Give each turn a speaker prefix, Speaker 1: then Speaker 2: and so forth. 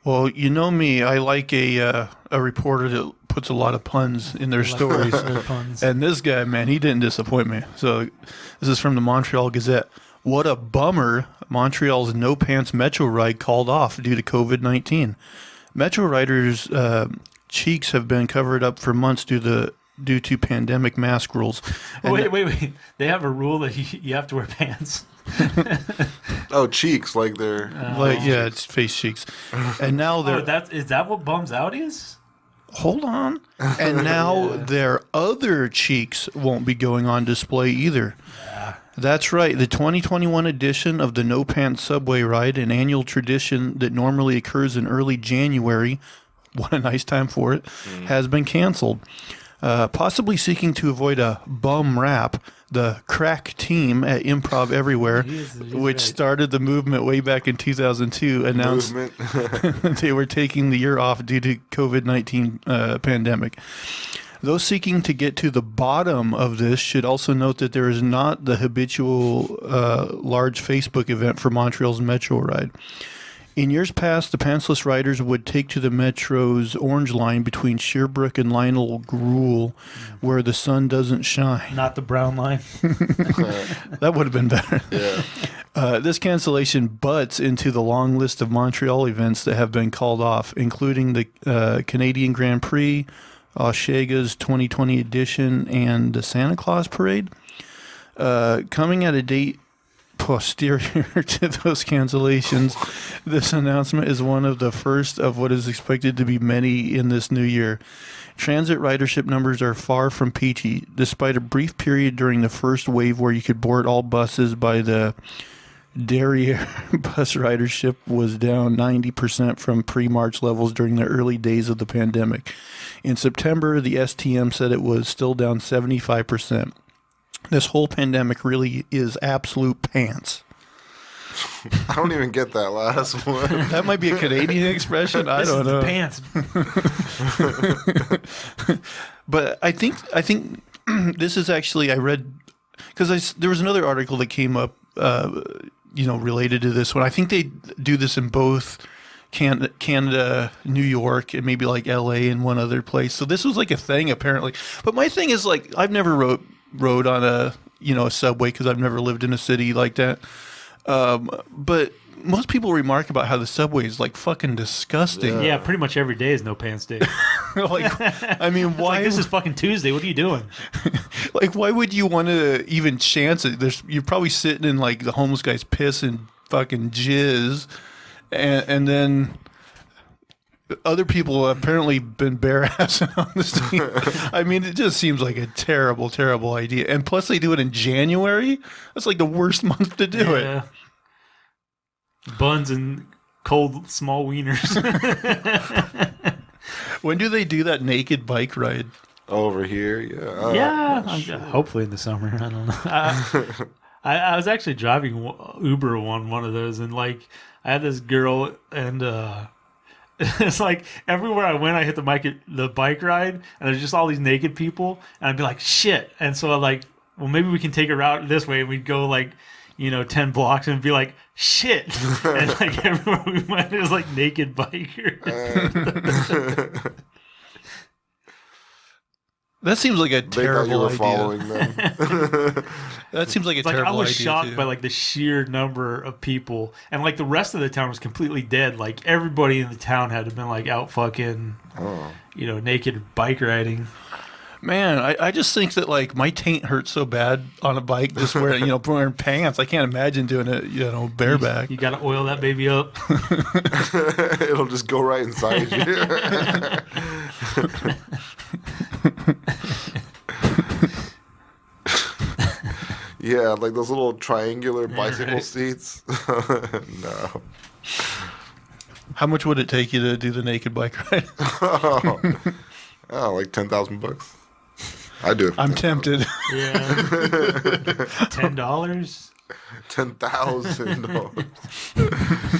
Speaker 1: Well, you know me. I like a reporter that puts a lot of puns in their stories.
Speaker 2: Their puns.
Speaker 1: And this guy, man, he didn't disappoint me. So this is from the Montreal Gazette. What a bummer. Montreal's no pants metro ride called off due to COVID-19. Metro riders' cheeks have been covered up for months due to pandemic mask rules. And
Speaker 2: Wait. They have a rule that you have to wear pants.
Speaker 3: Oh, cheeks, like they're...
Speaker 1: yeah, it's face cheeks. And now they're...
Speaker 2: Is that what bums out is?
Speaker 1: Hold on. And now their other cheeks won't be going on display either.
Speaker 2: Yeah.
Speaker 1: That's right. The 2021 edition of the No Pants Subway Ride, an annual tradition that normally occurs in early January, what a nice time for it, has been canceled. Possibly seeking to avoid a bum rap, the crack team at Improv Everywhere, which started the movement way back in 2002, announced they were taking the year off due to COVID-19 pandemic. Those seeking to get to the bottom of this should also note that there is not the habitual large Facebook event for Montreal's Metro ride. In years past, the pantsless riders would take to the Metro's Orange Line between Sherbrooke and Lionel Gruel, where the sun doesn't shine.
Speaker 2: Not the brown line.
Speaker 1: That would have been better.
Speaker 3: Yeah.
Speaker 1: This cancellation butts into the long list of Montreal events that have been called off, including the Canadian Grand Prix, Oshega's 2020 edition, and the Santa Claus Parade. Coming at a date posterior to those cancellations, this announcement is one of the first of what is expected to be many in this new year. Transit ridership numbers are far from peachy, despite a brief period during the first wave where you could board all buses by the Derriere. Bus ridership was down 90% from pre-March levels during the early days of the pandemic. In September, the STM said it was still down 75%. This whole pandemic really is absolute pants.
Speaker 3: I don't even get that last one.
Speaker 1: That might be a Canadian expression. I don't know.
Speaker 2: Pants.
Speaker 1: But I think this is actually, I read, because there was another article that came up, related to this one. I think they do this in both Canada, New York, and maybe like LA and one other place. So this was like a thing apparently. But my thing is, like, I've never rode on a subway because I've never lived in a city like that. But most people remark about how the subway is like fucking disgusting.
Speaker 2: Yeah, pretty much every day is no pants day.
Speaker 1: Like, I mean, why?
Speaker 2: Like, this is fucking Tuesday. What are you doing?
Speaker 1: Like, why would you want to even chance it? You're probably sitting in like the homeless guy's piss and fucking jizz, and then other people have apparently been bare assing on the street. I mean, it just seems like a terrible, terrible idea. And plus, they do it in January. That's like the worst month to do it.
Speaker 2: Buns and cold small wieners.
Speaker 1: When do they do that naked bike ride?
Speaker 3: Over here, yeah.
Speaker 2: Yeah, hopefully in the summer. I don't know. I was actually driving Uber one of those, and like I had this girl, and it's like everywhere I went, I hit the bike ride, and there's just all these naked people, and I'd be like, shit. And so I'm like, well, maybe we can take a route this way, and we'd go like 10 blocks and be like, shit. And like everywhere we went, it was like naked bikers.
Speaker 1: That seems like a terrible idea.
Speaker 3: Following them.
Speaker 1: That seems like a terrible idea.
Speaker 2: I was shocked
Speaker 1: too.
Speaker 2: by like the sheer number of people, and like the rest of the town was completely dead. Like everybody in the town had to been like out fucking, naked bike riding.
Speaker 1: Man, I just think that like my taint hurts so bad on a bike just wearing pants. I can't imagine doing it, bareback.
Speaker 2: You got to oil that baby up.
Speaker 3: It'll just go right inside you. Yeah, like those little triangular bicycle seats. No.
Speaker 1: How much would it take you to do the naked bike ride?
Speaker 3: Like $10,000. I do it.
Speaker 1: I'm tempted.
Speaker 2: Yeah. $10.
Speaker 3: $10,000.